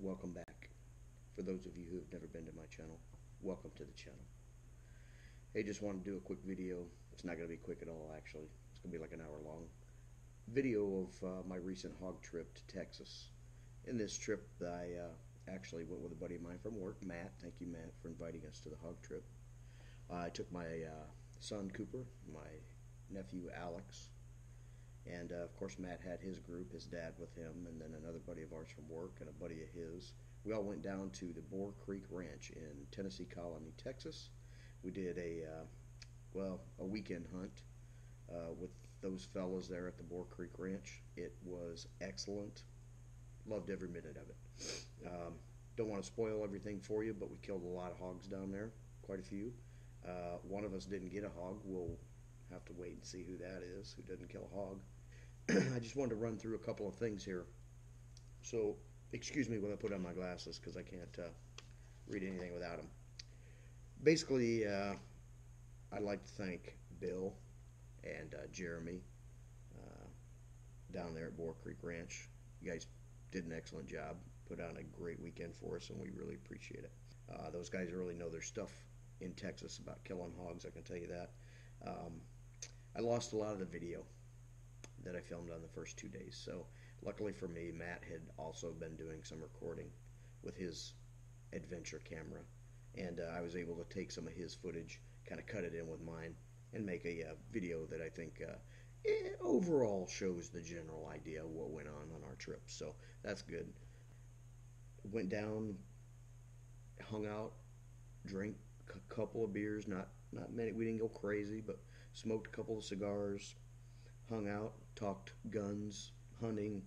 welcome back. For those of you who have never been to my channel, welcome to the channel. Hey, just wanted to do a quick video. It's not going to be quick at all, actually. It's going to be like an hour long video of my recent hog trip to Texas. In this trip, I actually went with a buddy of mine from work, Matt. Thank you, Matt, for inviting us to the hog trip. I took my son, Cooper, my nephew, Alex, and of course Matt had his group, his dad with him, and then another buddy of ours from work and a buddy of his. We all went down to the Boar Creek Ranch in Tennessee Colony, Texas. We did a weekend hunt with those fellas there at the Boar Creek Ranch. It was excellent. Loved every minute of it. Don't want to spoil everything for you, but we killed a lot of hogs down there, quite a few. One of us didn't get a hog. We'll have to wait and see who that is, who didn't kill a hog. I just wanted to run through a couple of things here. So, excuse me when I put on my glasses because I can't read anything without them. Basically, I'd like to thank Bill and Jeremy down there at Boar Creek Ranch. You guys did an excellent job, put on a great weekend for us, and we really appreciate it. Those guys really know their stuff in Texas about killing hogs, I can tell you that. I lost a lot of the video that I filmed on the first 2 days, so luckily for me, Matt had also been doing some recording with his adventure camera, and I was able to take some of his footage, kind of cut it in with mine, and make a video that I think overall shows the general idea of what went on our trip, so that's good. Went down, hung out, drank a couple of beers, not many, we didn't go crazy, but smoked a couple of cigars, hung out, talked guns, hunting,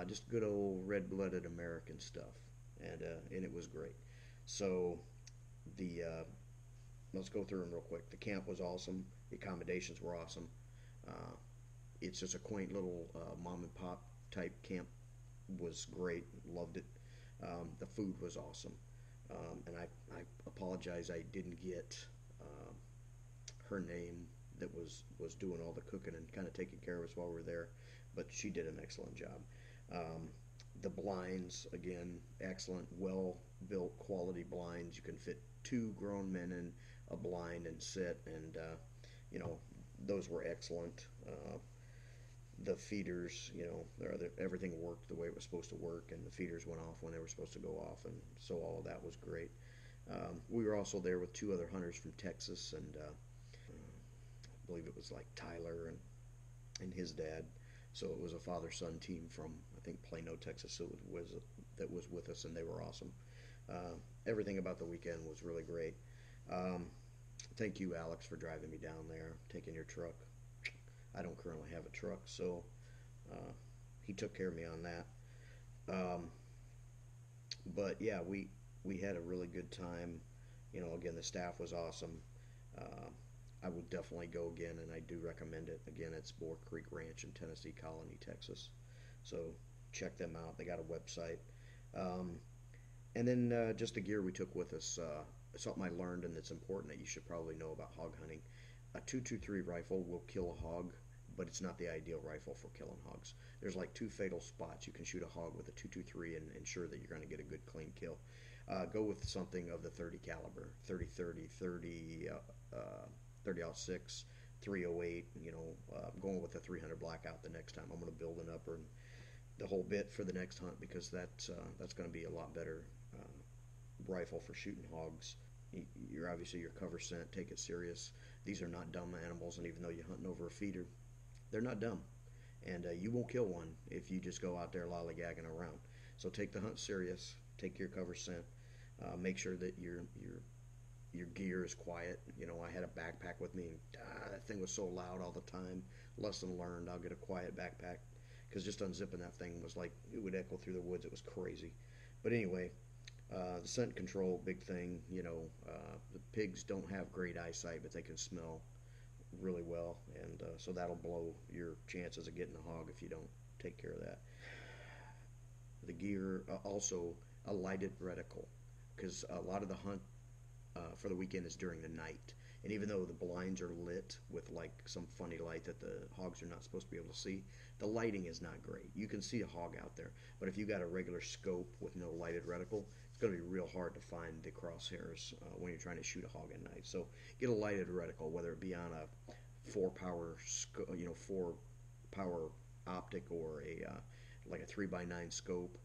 just good old red-blooded American stuff, and it was great. So let's go through them real quick. The camp was awesome. The accommodations were awesome. It's just a quaint little mom and pop type camp. Was great. Loved it. The food was awesome. And I apologize I didn't get her name that was doing all the cooking and kind of taking care of us while we were there, but she did an excellent job. The blinds, again, excellent, well-built, quality blinds. You can fit 2 grown men in a blind and sit, and those were excellent. The feeders, everything worked the way it was supposed to work, and the feeders went off when they were supposed to go off, and so all of that was great. We were also there with 2 other hunters from Texas, and I believe it was like Tyler and his dad. So it was a father-son team from, I think, Plano, Texas, that was with us, and they were awesome. Everything about the weekend was really great. Thank you, Alex, for driving me down there, taking your truck. I don't currently have a truck, so he took care of me on that. But yeah, we had a really good time. Again, the staff was awesome. I would definitely go again, and I do recommend it. Again, it's Boar Creek Ranch in Tennessee Colony, Texas. So check them out. They got a website. And then just the gear we took with us. Something I learned, and it's important that you should probably know about hog hunting. A .223 rifle will kill a hog, but it's not the ideal rifle for killing hogs. There's like 2 fatal spots you can shoot a hog with a .223 and ensure that you're going to get a good clean kill. Go with something of the 30 caliber, 30-30, 30-06, 308. Going with the 300 blackout the next time. I'm going to build an upper and the whole bit for the next hunt, because that's going to be a lot better rifle for shooting hogs. You're obviously your cover scent. Take it serious. These are not dumb animals, and even though you're hunting over a feeder, they're not dumb, and you won't kill one if you just go out there lollygagging around. So take the hunt serious. Take your cover scent. Make sure that your gear is quiet. I had a backpack with me, and that thing was so loud all the time. Lesson learned. I'll get a quiet backpack, because just unzipping that thing was like, it would echo through the woods. It was crazy. But anyway, the scent control, big thing. The pigs don't have great eyesight, but they can smell really well, and so that'll blow your chances of getting a hog if you don't take care of that. The gear, also a lighted reticle, because a lot of the hunt for the weekend is during the night. And even though the blinds are lit with like some funny light that the hogs are not supposed to be able to see, the lighting is not great. You can see a hog out there, but if you got a regular scope with no lighted reticle, it's going to be real hard to find the crosshairs when you're trying to shoot a hog at night. So get a lighted reticle, whether it be on a 4-power, 4-power optic or a like a 3x9 scope.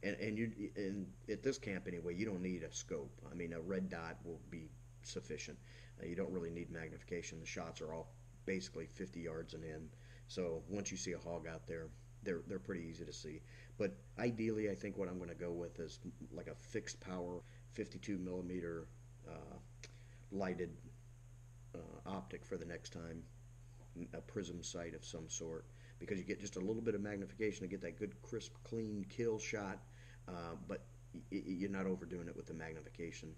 And at this camp anyway, you don't need a scope. I mean, a red dot will be sufficient. You don't really need magnification. The shots are all basically 50 yards and in. So once you see a hog out there, they're pretty easy to see. But ideally, I think what I'm going to go with is like a fixed power 52 millimeter lighted optic for the next time, a prism sight of some sort, because you get just a little bit of magnification to get that good crisp clean kill shot, but you're not overdoing it with the magnification,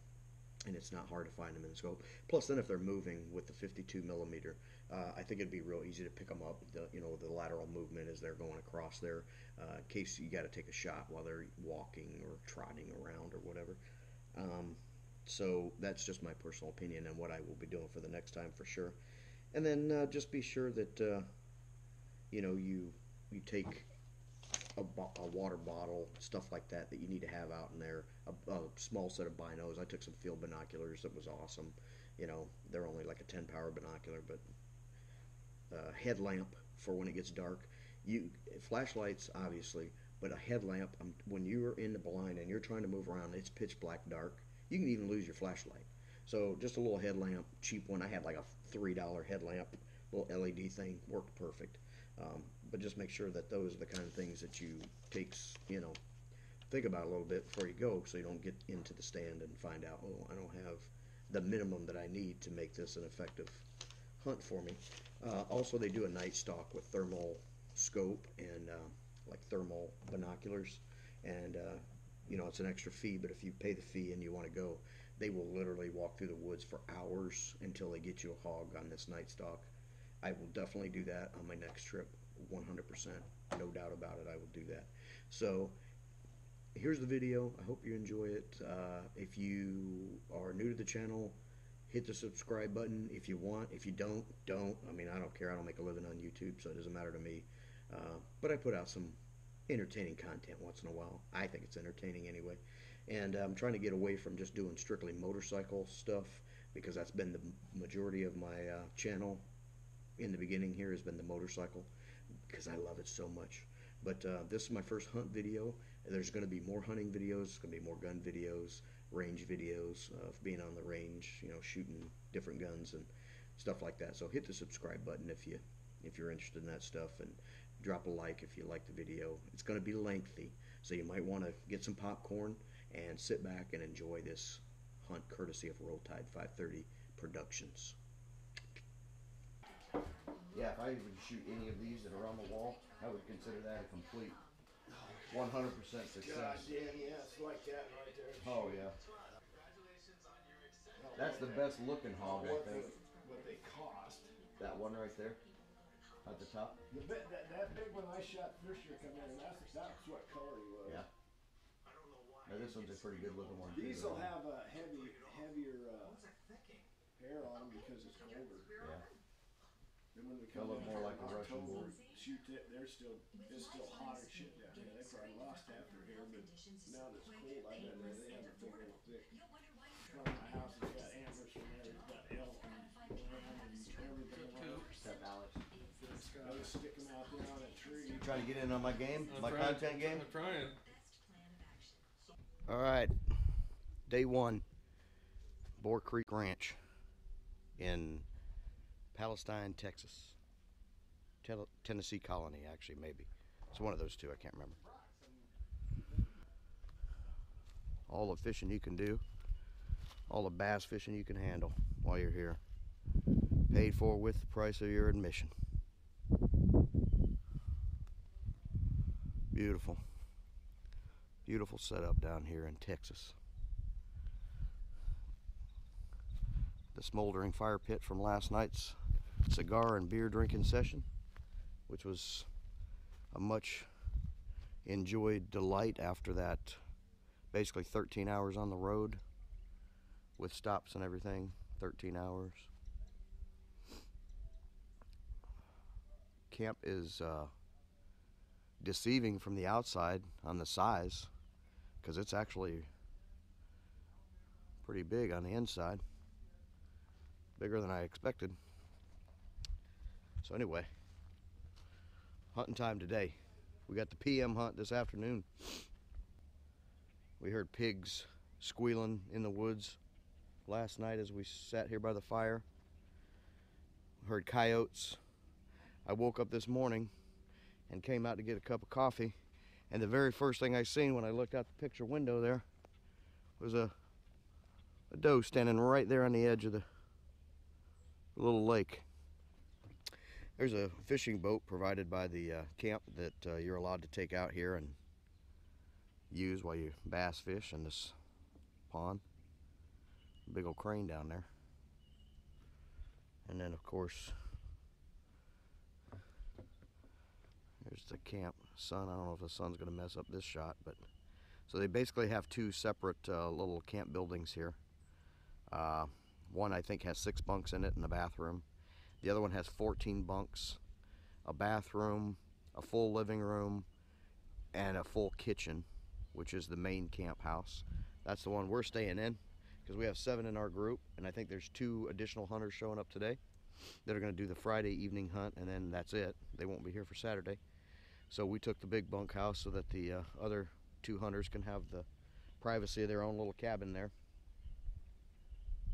and it's not hard to find them in the scope. Plus then if they're moving with the 52 millimeter, I think it'd be real easy to pick them up, the lateral movement as they're going across there, in case you got to take a shot while they're walking or trotting around or whatever. So that's just my personal opinion and what I will be doing for the next time for sure. And then just be sure that you take a water bottle, stuff like that you need to have out in there, a small set of binos. I took some field binoculars. That was awesome. They're only like a 10-power binocular, but headlamp for when it gets dark. Flashlights obviously, but a headlamp, when you're in the blind and you're trying to move around, it's pitch black dark. You can even lose your flashlight. So just a little headlamp, cheap one. I had like a $3 headlamp, little LED thing, worked perfect. But just make sure that those are the kind of things that you think about a little bit before you go, so you don't get into the stand and find out, oh, I don't have the minimum that I need to make this an effective hunt for me. Also, they do a night stalk with thermal scope and like thermal binoculars, and it's an extra fee, but if you pay the fee and you want to go, they will literally walk through the woods for hours until they get you a hog on this night stalk. I will definitely do that on my next trip, 100%, no doubt about it. I will do that. So here's the video. I hope you enjoy it. If you are new to the channel, hit the subscribe button if you want. If you don't. I mean, I don't care. I don't make a living on YouTube, so it doesn't matter to me. But I put out some entertaining content once in a while. I think it's entertaining anyway. And I'm trying to get away from just doing strictly motorcycle stuff, because that's been the majority of my channel in the beginning here, has been the motorcycle, because I love it so much. But this is my first hunt video. There's going to be more hunting videos. There's going to be more gun videos, range videos of being on the range, shooting different guns and stuff like that. So hit the subscribe button if you're interested in that stuff, and drop a like if you like the video. It's going to be lengthy, so you might want to get some popcorn and sit back and enjoy this hunt courtesy of Roll Tide 530 Productions. Yeah, if I even shoot any of these that are on the wall, I would consider that a complete 100% success. God damn, yeah, it's like that right there. Oh, yeah. That's the best looking hog, I think. What they cost. That one right there, at the top? That big one I shot first year come in, and that's what color he was. Yeah. Now this one's a pretty good looking one. These will have a heavier hair on them because it's colder. Yeah. Then when we come They'll look more like a Russian bull. Shoot it, it's still hot as shit down here. They probably lost half their hair, but now that it's cold, I bet they have a big old thick. Front of my house has got antlers from there. It's got elk and lamb and everything. Except Alex. I just stick them out there on a tree. You trying to get in on my game? My content game? I'm trying. All right. Day one. Boar Creek Ranch in Palestine, Texas. Tennessee Colony, actually, maybe. It's one of those two, I can't remember. All the fishing you can do. All the bass fishing you can handle while you're here. Paid for with the price of your admission. Beautiful. Beautiful setup down here in Texas. The smoldering fire pit from last night's cigar and beer drinking session, which was a much enjoyed delight after that basically 13 hours on the road with stops and everything, 13 hours. Camp is deceiving from the outside on the size, because it's actually pretty big on the inside, bigger than I expected. So anyway, hunting time today. We got the PM hunt this afternoon. We heard pigs squealing in the woods last night as we sat here by the fire. Heard coyotes. I woke up this morning and came out to get a cup of coffee, and the very first thing I seen when I looked out the picture window there was a doe standing right there on the edge of the little lake. There's a fishing boat provided by the camp that you're allowed to take out here and use while you bass fish in this pond. Big old crane down there. And then of course there's the camp sun. I don't know if the sun's going to mess up this shot, but so they basically have two separate little camp buildings here. One I think has 6 bunks in it and a bathroom. The other one has 14 bunks, a bathroom, a full living room, and a full kitchen, which is the main camp house. That's the one we're staying in, because we have 7 in our group, and I think there's 2 additional hunters showing up today that are going to do the Friday evening hunt, and then that's it. They won't be here for Saturday. So we took the big bunkhouse so that the other 2 hunters can have the privacy of their own little cabin there.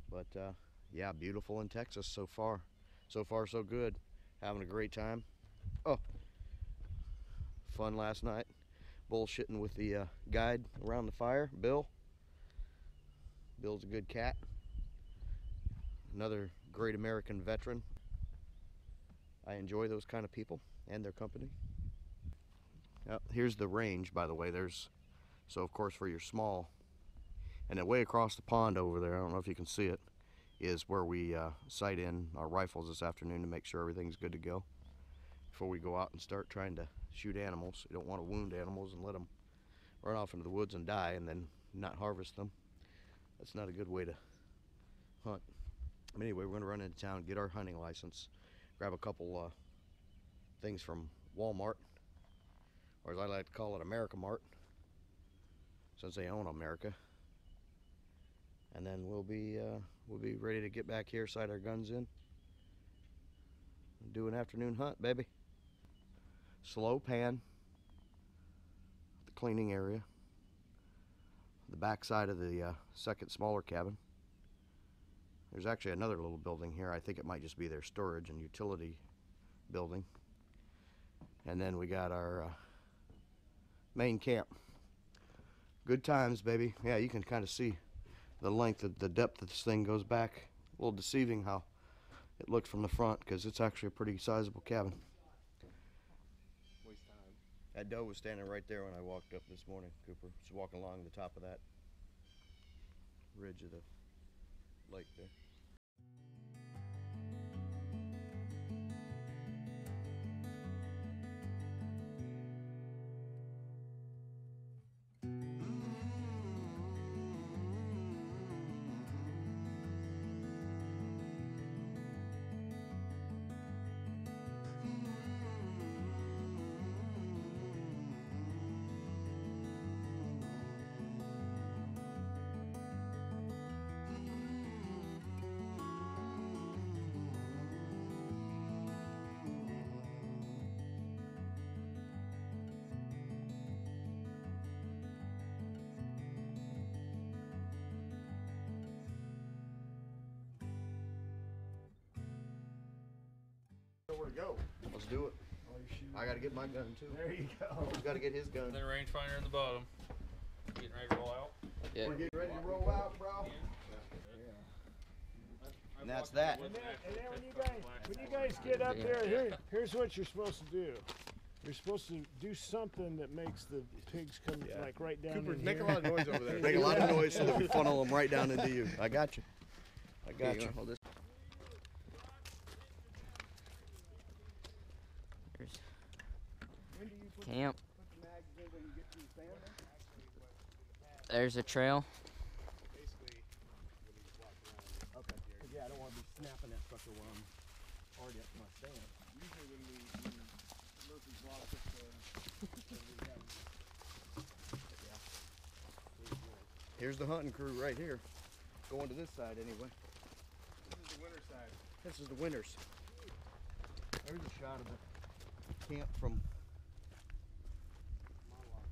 But yeah, beautiful in Texas so far. So far so good. Having a great time. Oh, fun last night. Bullshitting with the guide around the fire, Bill. Bill's a good cat. Another great American veteran. I enjoy those kind of people and their company. Here's the range, by the way. So of course for your small, and then way across the pond over there, I don't know if you can see it, is where we sight in our rifles this afternoon to make sure everything's good to go before we go out and start trying to shoot animals. You don't want to wound animals and let them run off into the woods and die and then not harvest them. That's not a good way to hunt. Anyway, we're going to run into town, get our hunting license, grab a couple things from Walmart, or as I like to call it, America Mart, since they own America. And then we'll be ready to get back here, sight our guns in, and do an afternoon hunt, baby. Slow pan, the cleaning area, the back side of the second smaller cabin. There's actually another little building here. I think it might just be their storage and utility building. And then we got our main camp. Good times, baby. Yeah, you can kind of see the length of the depth of this thing goes back. A little deceiving how it looked from the front, because it's actually a pretty sizable cabin. Waste time. That doe was standing right there when I walked up this morning, Cooper. She's walking along the top of that ridge of the lake there. Where to go? Let's do it. I gotta get my gun too. There you go. He's gotta get his gun. Then rangefinder in the bottom. Getting ready to roll out. Yeah. We're getting ready to roll out, bro. Yeah. And that's that. And then when you guys get up there, here's what you're supposed to do. You're supposed to do something that makes the pigs come like right down Cooper, in make here. a lot of noise over there. Make a lot of noise so that we funnel them right down into you. I got you. I got you. Hold this. Camp. There's a trail. I don't want to be snapping that sucker while I'm already up to my stand. Usually when Murphy's Law puts Here's the hunting crew right here. Going to this side anyway. this is the winter side. This is the winters. There's a shot of the camp from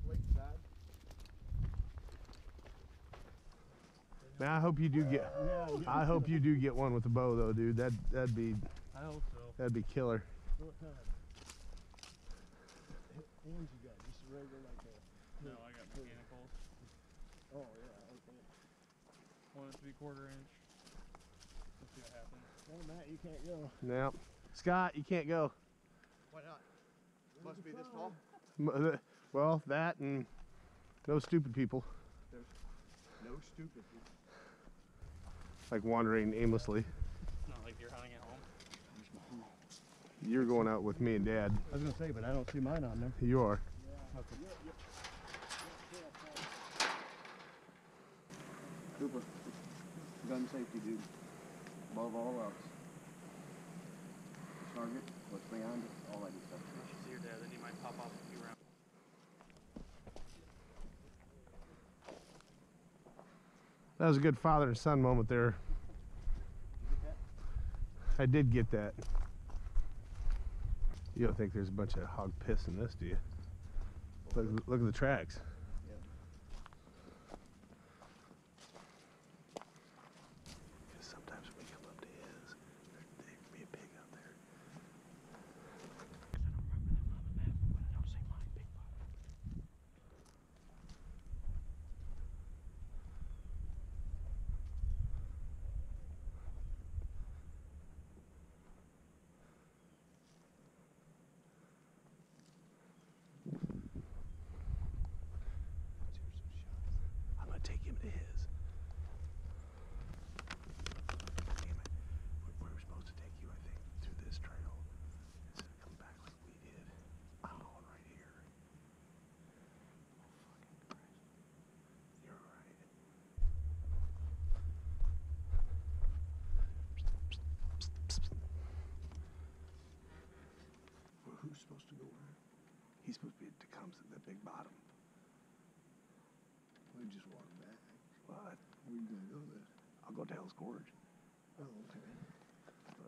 lakeside. Man, I hope you do get. I hope you do get one with the bow, though, dude. That'd be. I hope so. That'd be killer. What time? Hands you got? Just regular like that? No, I got mechanicals. Oh yeah, okay. 1 3/4 inch. Let's see what happens. No, Matt, you can't go. Now, Scott, you can't go. Why not? Must be this fall. Well, that and no stupid people. There's no stupid people. Like wandering aimlessly. It's not like you're hunting at home. You're going out with me and Dad. I was gonna say, but I don't see mine on there. You are. Cooper, gun safety dude, above all else. The target, what's behind it, all that good stuff. You should see your dad, then he might pop off a few rounds. That was a good father and son moment there. Did you get that? I did get that. You don't think there's a bunch of hog piss in this, do you? Look at the tracks. Yep. Because sometimes when we come up to his, there could be a pig out there. I don't say mine, big bottom. I'm gonna take him to his. Damn it. We were supposed to take you, I think, through this trail. Instead of coming back like we did. I'm going right here. Oh, fucking Christ. You're right. Well, who's supposed to go where? He's supposed to be to come to the big bottom. We just walk back. What? We're gonna go there. I'll go to Hell's Gorge. Oh, okay.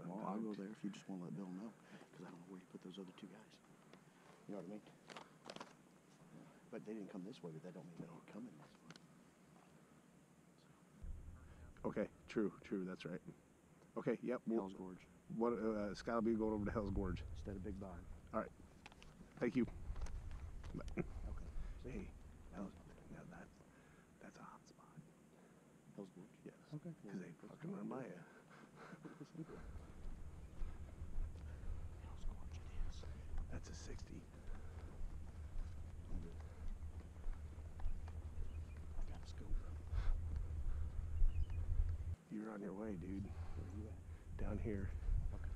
Well, I'll go there if you just want to let Bill know, because I don't know where you put those other two guys. You know what I mean? But they didn't come this way, but that don't mean they don't come in this way. Okay, true, that's right. Okay, yep. Hell's Gorge What? Scott will be going over to Hell's Gorge. instead of Big Bottom. All right. Thank you. Okay. Hey, now that's a hot spot. Hell's Gorge. Yes. Okay. Because they fucking run by you. Hell's Gorge it is. That's a 60. I've got a scope. You're on your way, dude. Where are you at? Down here. Okay.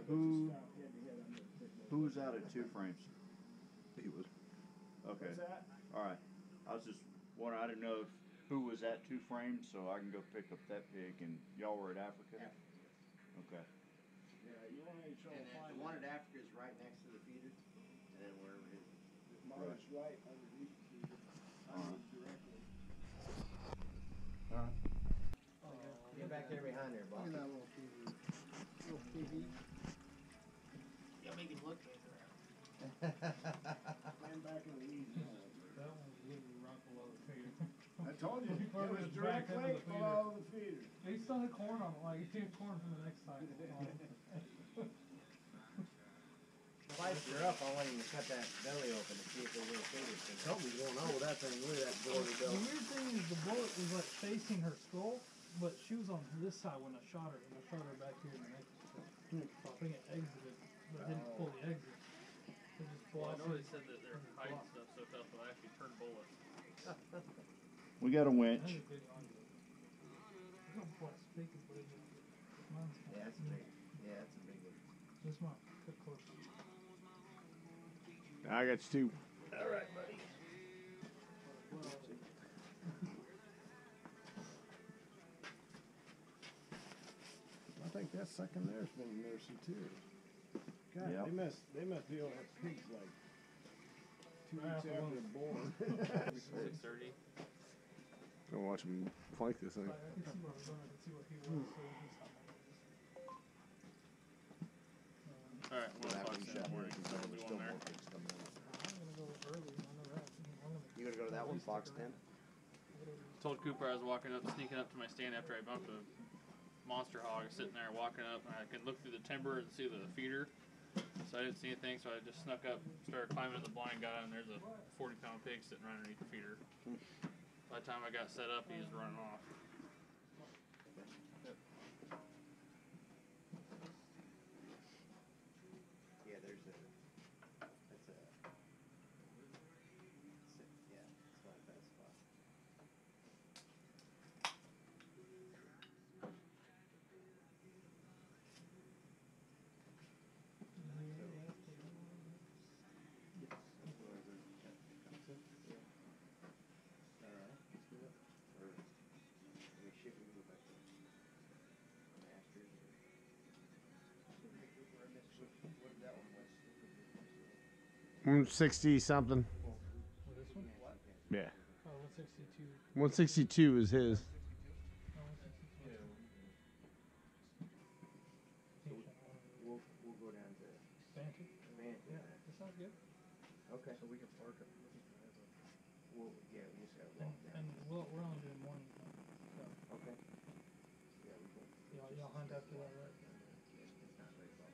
Who Stop head to head, I'm gonna pick those who was up. out at 2 frames? He was. Okay. What's that? All right. I was just wondering. I didn't know if, who was at 2 frames, so I can go pick up that pig. And y'all were at Africa. Okay. Yeah, you won't have any trouble And then finding the one at that. Africa is right next to the feeder, and then wherever his. Mine's right underneath the feeder. I Alright. moved directly. All right. Get back there behind there, Look Bob. at that little feeder. Little piggy. You gotta make him look good. Ran back in the weeds. That one's literally right below the feeder. I told you, Before it it was was back into directly the feeder. below the feeder. He still had corn on it, like he had corn from the next side. Lights are up, I want you to cut that belly open to see if there's little feeders in there. Something's going on with that thing, look at that The weird thing is the bullet was like facing her skull, but she was on this side when I shot her, and I shot her back here in the neck. So I think it exited, but it didn't fully exit. It just Well, I know they blasted. said that they're hiding stuff so tough they'll actually turn bullets. We got a That winch. is a big one. I don't know what speaking, but mine's Yeah, that's a big, yeah, that's a big one. this might fit close. I got you 2. All right, buddy. I think that second there's been mercy too. God, Yep. they must be able to have pigs like 2 Right weeks after after one. they're born. 6:30. Go watch him flank this thing. Like, I can see where I was going, I can see what he was, so we can stop. Alright, 1 o'clock in the morning. So we'll do one there. I'm gonna go early, I know that. I'm gonna You gonna go to that one, Fox 10? Told Cooper I was sneaking up to my stand after I bumped a monster hog sitting there walking up, and I could look through the timber and see the feeder. So I didn't see anything, so I just snuck up, started climbing the blind, got out, and there's a 40-pound pig sitting right underneath the feeder. By the time I got set up, he was running off. Yeah, there's a, that's a, yeah, it's not a bad spot. I'm 60 something. This one? Yeah. Oh, 162. 162 is his. Oh, 162. We'll go down to Banter? Banter. Yeah, that sounds good. Okay. So we can park it. Well, yeah, we just gotta walk down. And we're only doing morning time, so Okay. Yeah, we can. y'all hunt after that, right? It's not very far.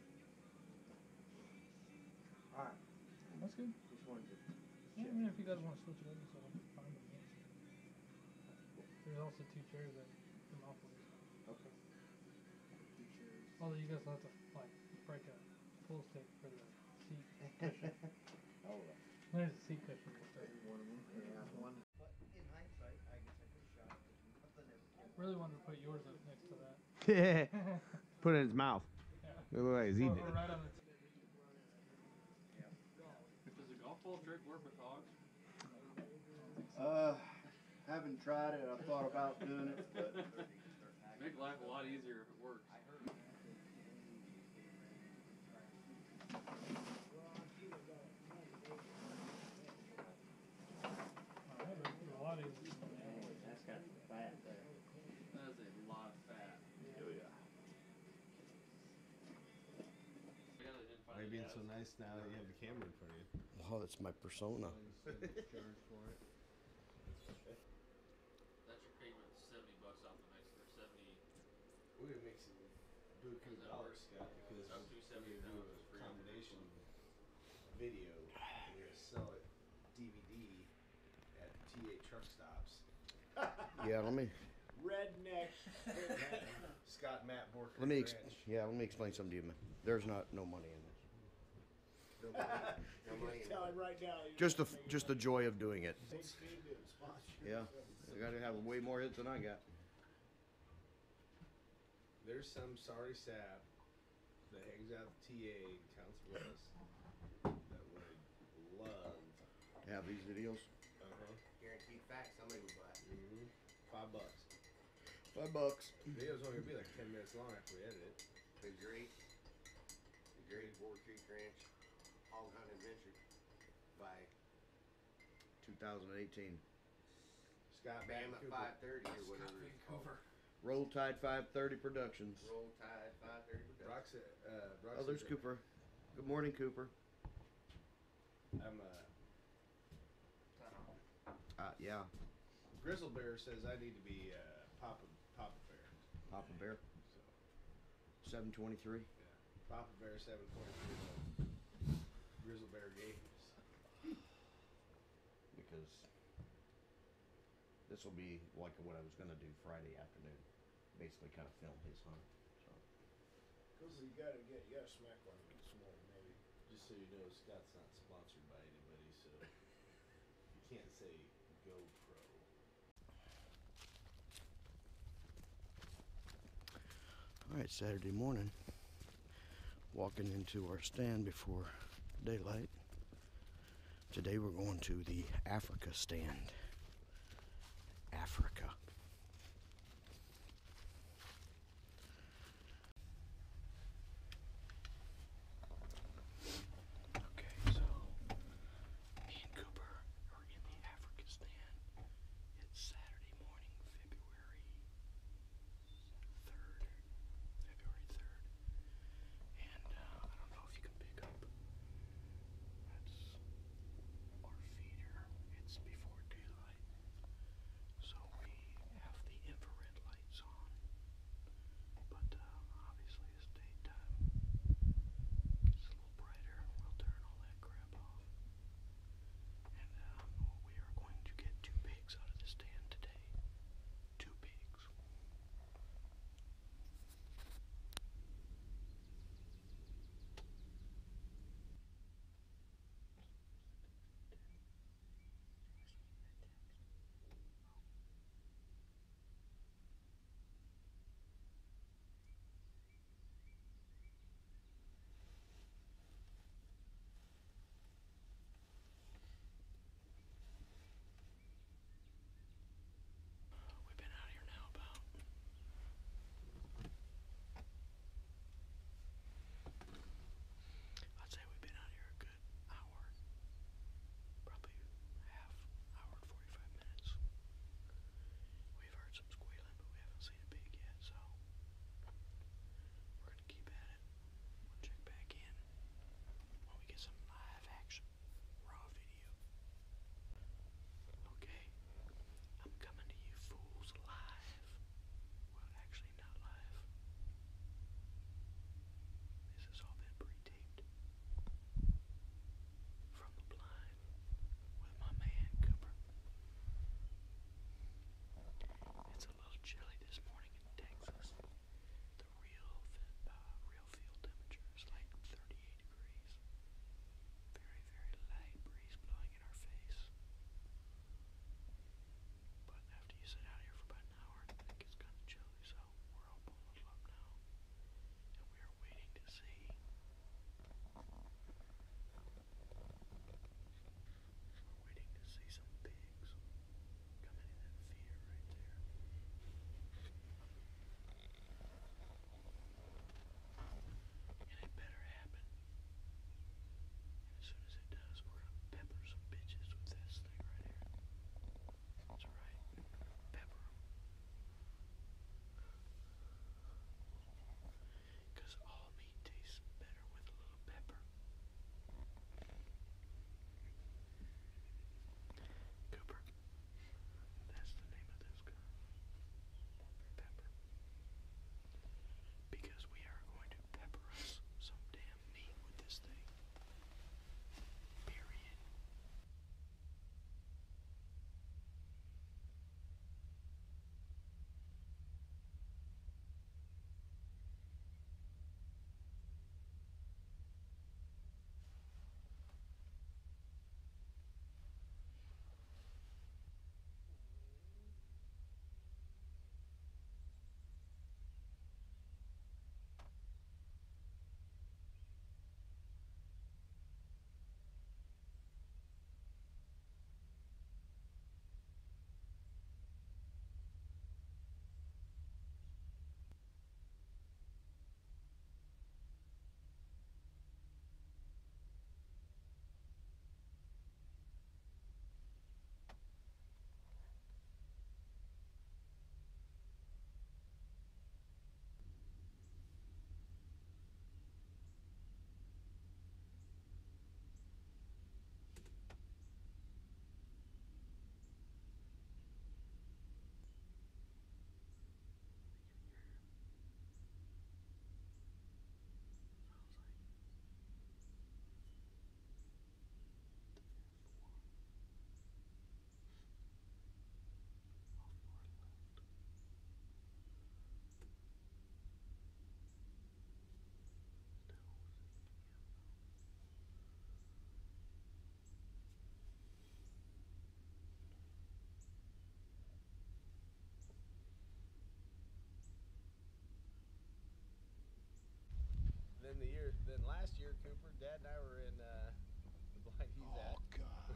All right. That's good. Just wanted to Yeah, I mean, if you guys want to switch it over, so I'm fine with it. There's also 2 chairs at Binoculars. Okay. Although you guys will have to like break a full stick for the seat cushion. All right. There's a seat cushion. One of them. Yeah. One. But in hindsight, I guess I could have shot it, but nothing ever. Really wanted to put yours up next to that. Yeah. Put it in his mouth. Yeah. It looked like he's eating Or it. right on the Does the golf ball trick work with hogs? Haven't tried it. I've thought about doing it, but Make life a lot easier if it works. a lot easier. That's got some fat there. That is a lot of fat. Oh, yeah. Why are you being so nice now that you have the camera in front of you? Oh, that's my persona. That's your payment, $70 off the next, or 70. We're gonna make some buku dollars, Scott, because Up to we're 70 gonna do pounds a for you. combination video. We're gonna sell it DVD at TA truck stops. Yeah, let me redneck. Scott, Matt, Boar Creek let me Ranch. explain something to you, man. There's no money in this. Tell him right now. Just the joy of doing it. Take Steve to the sponsor. Yeah, you got to have way more hits than I got. There's some sorry sap that hangs out at the TA and counts with us that would love. Have these videos? Guaranteed fact, somebody would buy it. Mm-hmm. $5. $5. The video's only gonna be like 10 minutes long after we edit it. The great Boar Creek Ranch Hog Hunt Adventure by 2018. Scott Bam at Vancouver. 5:30 or whatever it's called. Roll Tide 530 Productions. Roll Tide 5:30 Brock production. said, Brock Oh, there's said Cooper. Good morning, Cooper. I'm Yeah. Grizzle Bear says I need to be Papa Bear. Papa Bear. So 723. yeah, Papa Bear 723. Grizzle Bear Games. Because this will be like what I was going to do Friday afternoon. Basically kind of film his hunt. So. Cause you gotta smack one this morning, maybe. Just so you know, Scott's not sponsored by anybody, so you can't say GoPro. Alright, Saturday morning. Walking into our stand before daylight. Today we're going to the Africa stand. Africa. Okay, so me and Cooper are in the Africa stand. It's Saturday morning, February 3rd. And I don't know if you can pick up. That's our feeder. It's before daylight.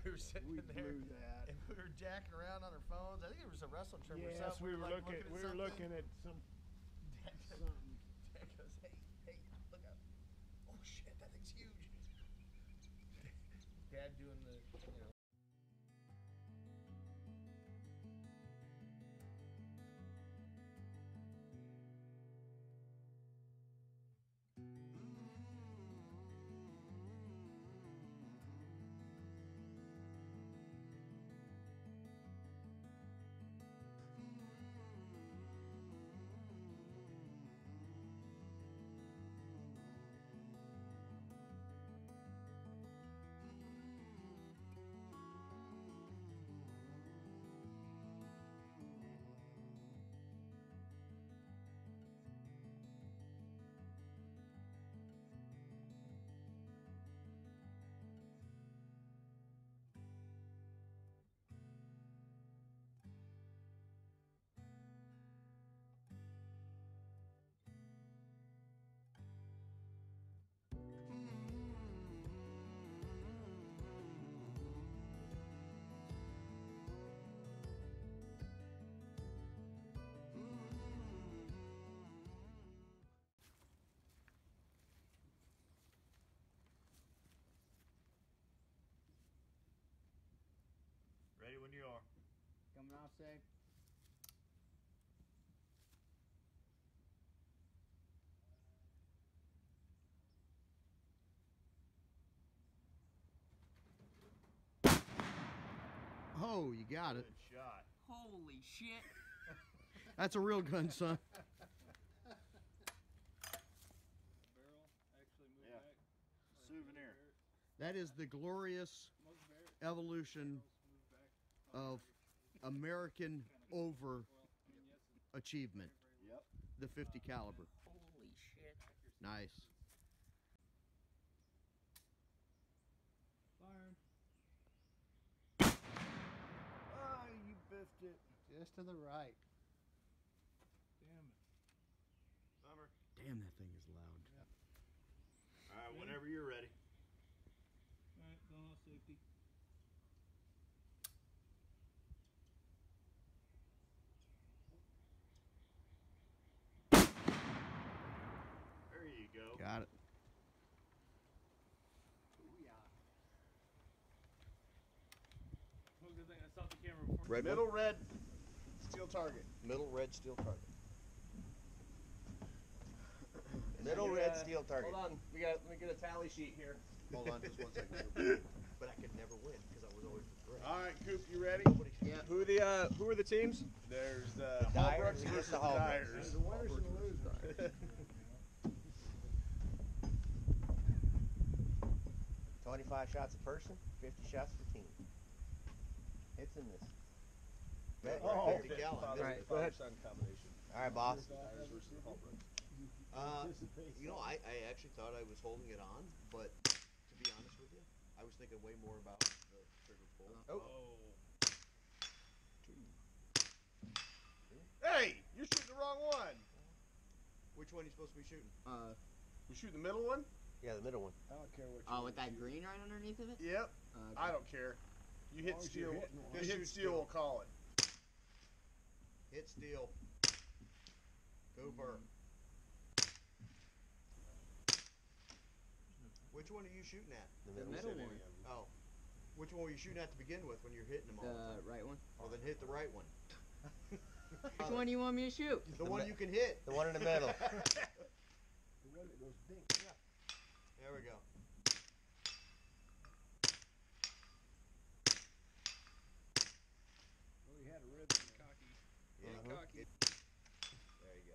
we were sitting We in there blew that. and we were jacking around on our phones. I think it was a wrestling trim or Yes, something. we were like looking. We were something. looking at some Dad goes, something. Dad goes, hey, look up. Oh shit, that thing's huge. Dad doing the, you know. Ready when you are. Coming off safe. Oh, you got it. Good shot. Holy shit. That's a real gun, son. Barrel actually moved Yeah. back. Souvenir. That is the glorious evolution of American overachievement. Yep. The 50 caliber. Holy shit. Nice. Firing. Oh, you biffed it just to the right. Damn it. Bummer. Damn, that thing is loud. All right, whenever you're ready. Alright, going off safety. There you go. Got it. Oh, good thing I stopped the camera before. Red Middle red, steel target. Middle red steel target. Middle red steel target. Hold on, let me get a tally sheet here. Hold on just one second. But I could never win because I was always the great. All right, Coop, you ready? Yeah. Who are the teams? There's Dyers Hallbrooks against versus the the Hallbrooks. Dyers. There's The winners and the losers. 25 shots a person, 50 shots per team. It's in this. Bet Oh, right there. 50 gallon. All right, go ahead. All right, boss. You know, I actually thought I was holding it on, but to be honest with you, I was thinking way more about the trigger pull. Hey, you're shooting the wrong one. Which one are you supposed to be shooting? You shoot the middle one? Yeah, the middle one. I don't care what. Oh, with that green right underneath of it? Yep. I don't care. You hit steel. You hit steel. We'll call it. Hit steel. Cooper. Which one are you shooting at? The middle one. Oh. Which one were you shooting at to begin with when you're hitting them all the time? The right one. Well, then hit the right one. Which one do you want me to shoot? The one you can hit. The one in the middle. The one that goes ding. Yeah. There we go. Well, he had a rib in there. Cocky. Yeah. Cocky. There you go.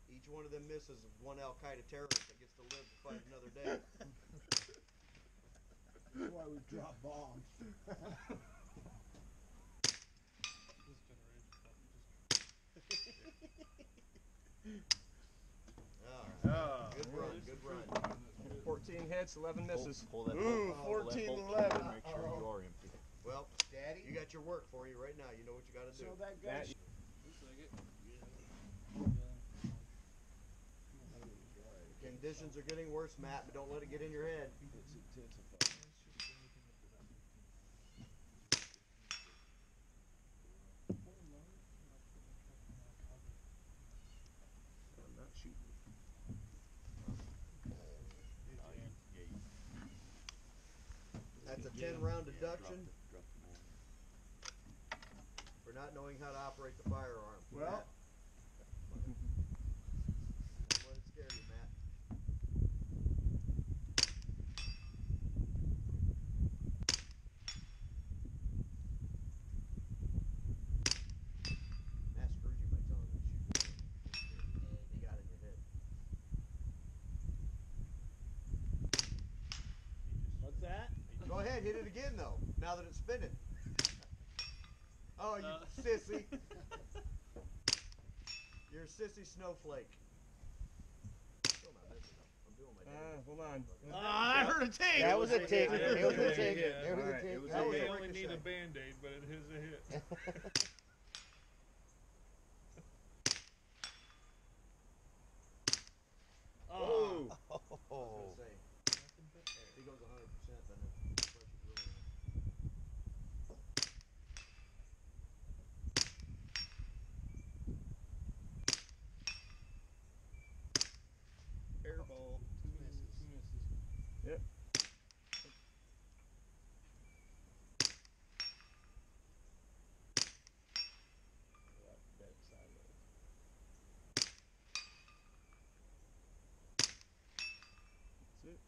Each one of them misses is one Al Qaeda terrorist that gets to live to fight another day. That's why we drop bombs. This generation All right. Oh. Good run. Good run. 14 hits, 11 misses. Pull that Ooh, bolt, 14 pull that bolt 11. trigger, Make sure you are empty. Well, Daddy? you got your work for you right now. You know what you got to do. So that guy. Looks like it. Can Conditions are getting worse, Matt, but don't let it get in your head. It's intensifying. I'm not shooting. That's a 10-round deduction for not knowing how to operate the firearm. Well, Matt. Don't let it scare you, Matt. Matt screwed you by telling him to shoot. He got in your head. What's that? Go ahead, hit it again though. Now that it's spinning. Oh, you sissy! You're a sissy snowflake. Still not missing them. I'm doing my damn. Hold on. I heard a tick. That was a tick. It It was a was a tick. hit. It was a Alright, tick. it was That a was hit. a only need a ricochet. band-aid, but it is a hit. Oh. I was gonna say, if he goes 100%, then the pressure's really on. Airball. Two misses. Yep. That's it.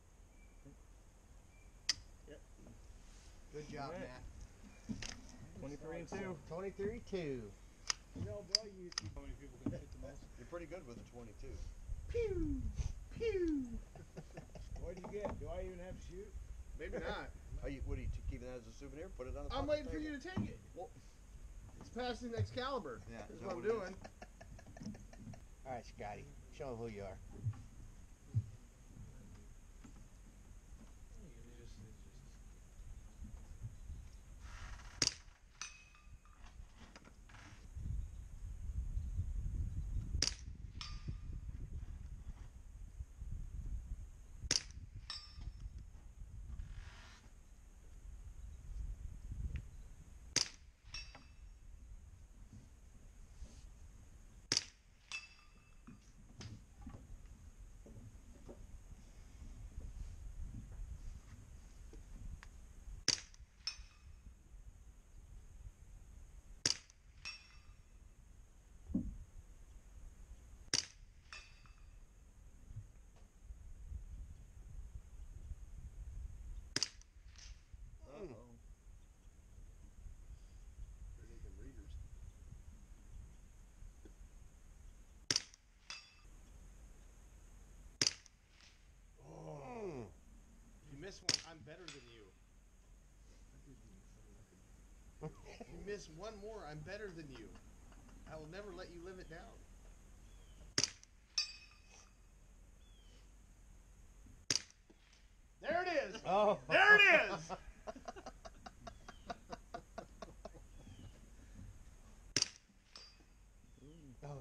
Yep. Good job, Alright. Matt. 23 and 2. 23-2. You know, boy, you How many people can hit the most? You're pretty good with a 22. pew, pew. What'd you get? Do I even have to shoot? Maybe not. What are you keeping that as a souvenir? Put it on the top I'm of waiting the for table? you to take it. Well, it's passing Excalibur. Yeah, That's is that what I'm what it is? doing. All right, Scotty, show him who you are. Miss one, I'm better than you. If you miss one more, I'm better than you. I will never let you live it down. There it is! Oh. There it is!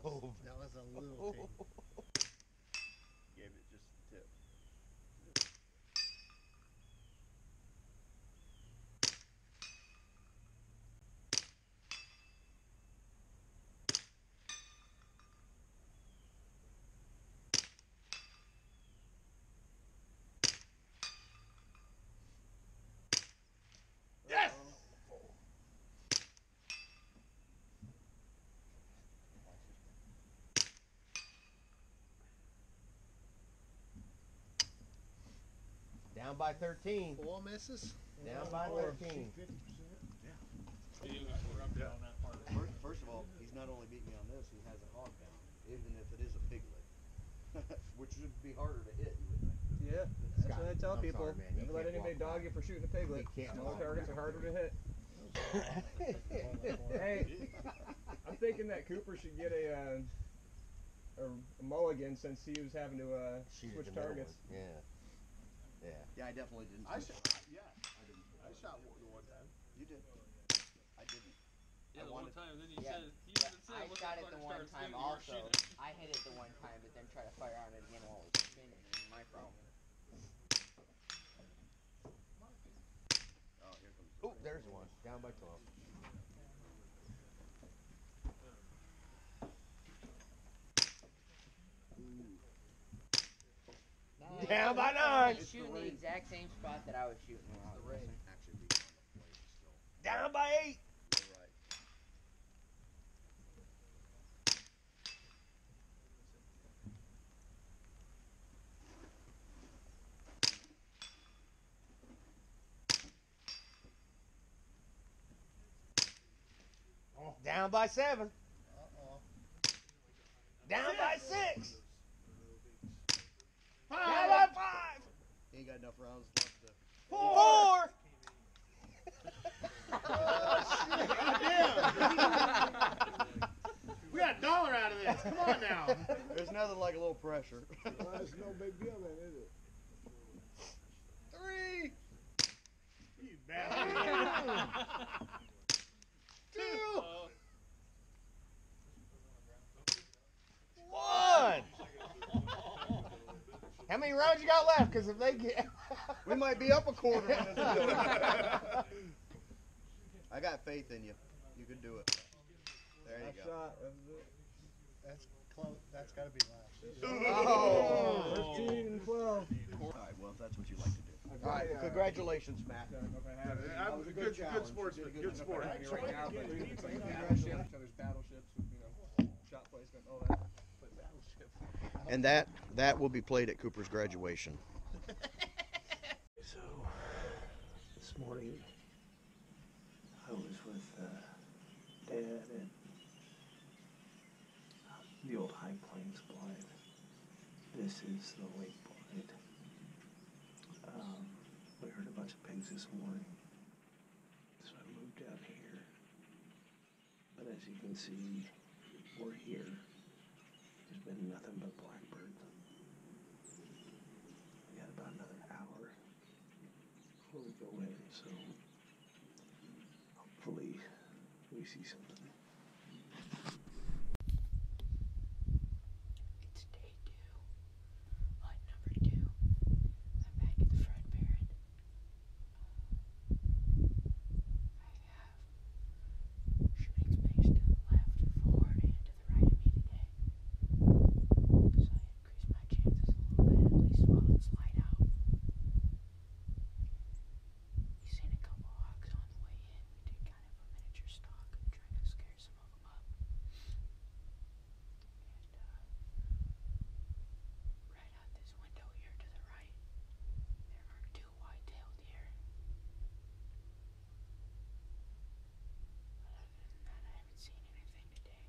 Oh. That was a little ting. Gave it just a tip. Yes! Down by 13. 4 misses. Down by 13. 50%. You got corrupted on that part. First of all, he's not only beat me on this, he has a hog down, even if it is a piglet. Which should be harder to hit, you would think. Yeah, that's what I tell I'm people. sorry, man. You Never let can't anybody walk dog you for shooting a piglet. You can't Smaller walk targets are harder to hit. Hey, I'm thinking that Cooper should get a mulligan since he was having to Shoot at switch the middle targets. one. Yeah. Yeah. Yeah, I definitely didn't. I shot, yeah. I shot the one time. You did. I didn't. Yeah, I the one wanted- time, then you Yeah, said, you even said, I once shot that it the fucker one started time spinning, you were also. shooting it. I hit it the one time, but then tried to fire on it again while it was spinning. And my problem. Oh, here comes Oh, there's one. Down by 12. Nice. Down by 9. He's shooting the exact same spot that I was shooting when I was racing. actually being on the plate still. Down by 8. You're right. Down by 7. Uh-oh. Down by 6. 5. Down by 5. He ain't got enough rounds left to. 4. We got $1 out of this. Come on now. There's nothing like a little pressure. Well, that's no big deal then, is it? 3. You bastard. 2. 1. How many rounds you got left? Because if they get... We might be up a quarter when this is done. I got faith in you. You can do it. There you go. Shot. That's close. That's got to be last. Oh. 13 and 12. All right, well, if that's what you like to do. All right, well, congratulations, Matt. That was a good sportsman. Good sport. Right now, but battleships, so there's battleships with, shot placement, all that. And that will be played at Cooper's graduation. So, this morning, I was with Dad at the old High Plains blind. This is the lake blind. We heard a bunch of pigs this morning, so I moved out here. But as you can see, we're here. There's been nothing but blackbirds. We got about another hour before we go in, so hopefully we see something. It's day 2. Line number 2. I'm back at the front barren. I have shooting space to the left, forward, and to the right of me today. So I increased my chances a little bit, at least while it's light out. You've seen a couple hawks on the way in. We did kind of a miniature stalk, trying to scare some of them up. And right out this window here to the right, there are 2 white-tailed deer. Other than that, I haven't seen anything today.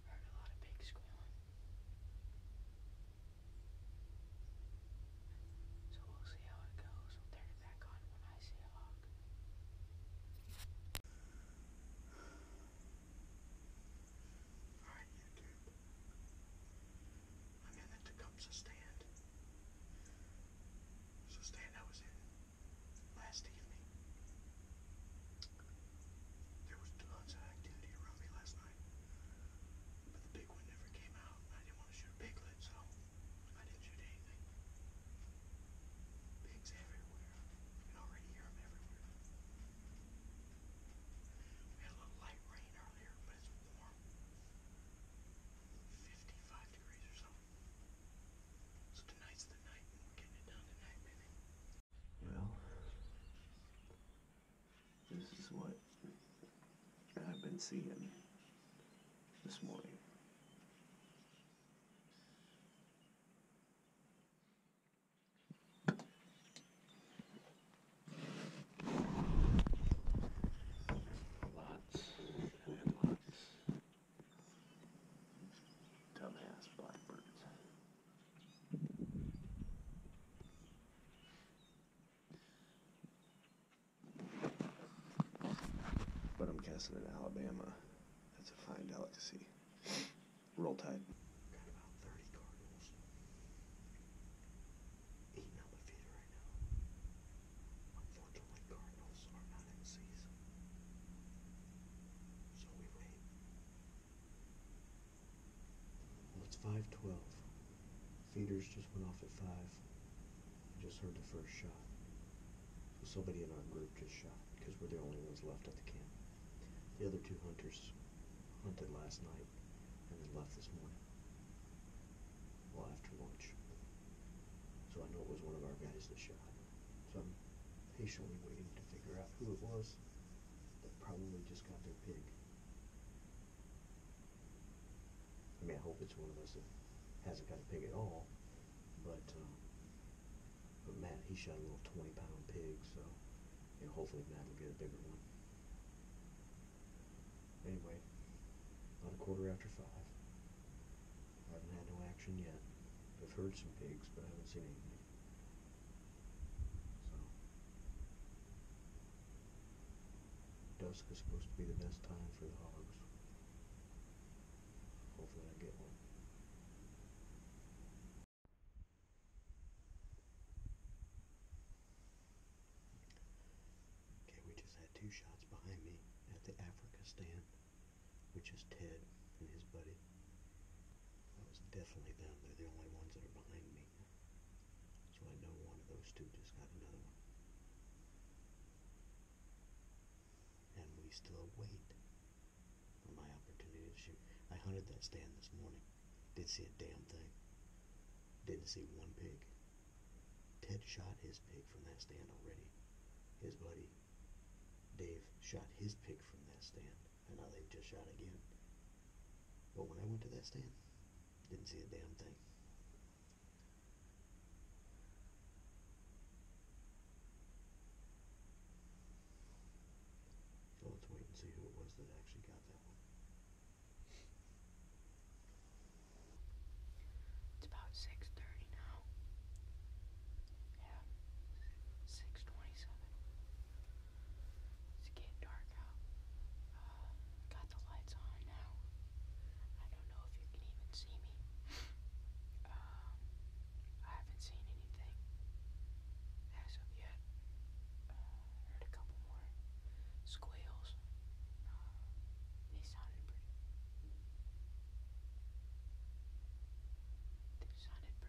Heard a lot of pigs squealing. So we'll see how it goes. We'll turn it back on when I see a hawk. Alright, YouTube. I'm in the Tecumseh stand. It's a stand I was in last evening. There was tons of activity around me last night. But the big one never came out. I didn't want to shoot a piglet, so I didn't shoot anything. Pigs everywhere. You can already hear them everywhere. We had a little light rain earlier, but it's warm. 55 degrees or so. So tonight's the night, and we're getting it done tonight, baby. Well, this is what I've been seeing this morning. Lots and lots. Dumbass blackbirds. But I'm guessing in Alabama, that's a fine delicacy. Roll Tide. Got about 30 cardinals eating on my feet right now. Unfortunately, cardinals are not in season. So we wait. Well, it's 5:12. Feeders just went off at 5. Just heard the first shot. So somebody in our group just shot because we're the only ones left at the camp. The other 2 hunters hunted last night and then left this morning. Well, after lunch. So I know it was one of our guys that shot. So I'm patiently waiting to figure out who it was that probably just got their pig. I mean, I hope it's one of us that hasn't got a pig at all, but Matt, he shot a little 20-pound pig, so hopefully Matt will get a bigger one. Anyway, about 5:15. I haven't had no action yet. I've heard some pigs, but I haven't seen anything. So, dusk is supposed to be the best time for the hogs. Hopefully I get one. Okay, we just had 2 shots behind me at the Africa stand, which is Ted and his buddy. That was definitely them. They're the only ones that are behind me. So I know one of those 2 just got another one. And we still wait for my opportunity to shoot. I hunted that stand this morning. Didn't see a damn thing. Didn't see one pig. Ted shot his pig from that stand already. His buddy, Dave, shot his pig from that stand. And now they've just shot again. But when I went to that stand, didn't see a damn thing. So let's wait and see who it was that actually got that one. It's about 6:30 now. Yeah, 6:27. It's getting dark out. Got the lights on now. I don't know if you can even see me. I haven't seen anything as of yet. Heard a couple more squeals. They sounded pretty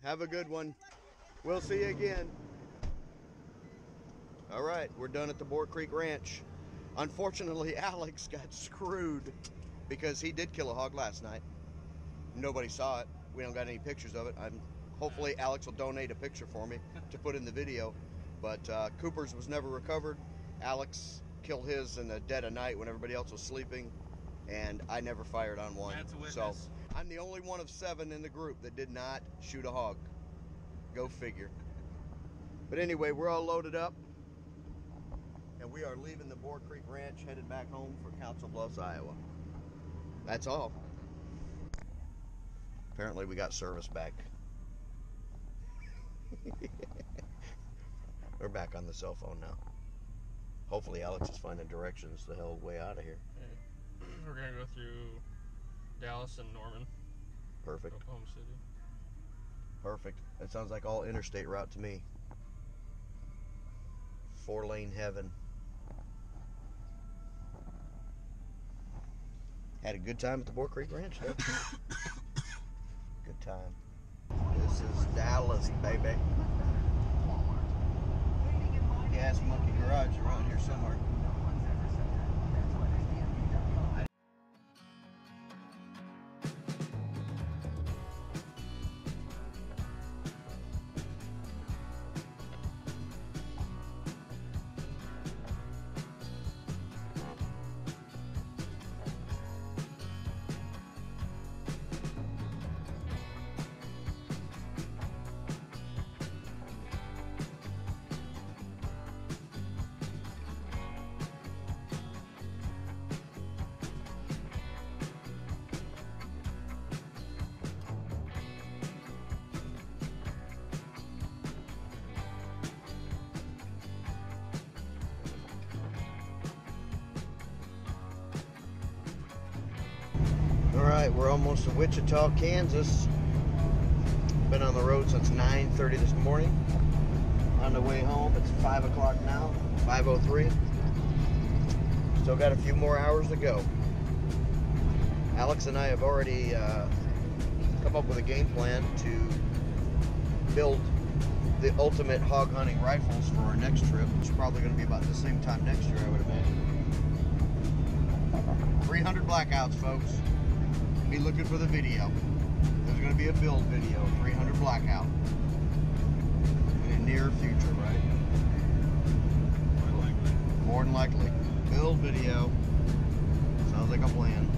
Have a good one. We'll see you again. All right, we're done at the Boar Creek Ranch. Unfortunately, Alex got screwed because he did kill a hog last night. Nobody saw it. We don't got any pictures of it. Hopefully Alex will donate a picture for me to put in the video. But Cooper's was never recovered. Alex killed his in the dead of night when everybody else was sleeping, and I never fired on one. That's a witness. So I'm the only one of 7 in the group that did not shoot a hog. Go figure. But anyway, we're all loaded up, and we are leaving the Boar Creek Ranch, headed back home for Council Bluffs, Iowa. That's all. Apparently we got service back. We're back on the cell phone now. Hopefully Alex is finding directions the hell way out of here. We're gonna go through Dallas and Norman. Perfect. Oklahoma City. Perfect. That sounds like all interstate route to me. 4-lane heaven. Had a good time at the Boar Creek Ranch, though. Good time. This is Dallas, baby. Gas Monkey Garage around here somewhere. Alright, we're almost to Wichita, Kansas. Been on the road since 9:30 this morning. On the way home, it's 5 o'clock now, 5:03. Still got a few more hours to go. Alex and I have already come up with a game plan to build the ultimate hog hunting rifles for our next trip, which is probably going to be about the same time next year, I would imagine. 300 blackouts, folks. Be looking for the video. There's going to be a build video, 300 blackout. In the near future, right? More than likely. Build video. Sounds like a plan.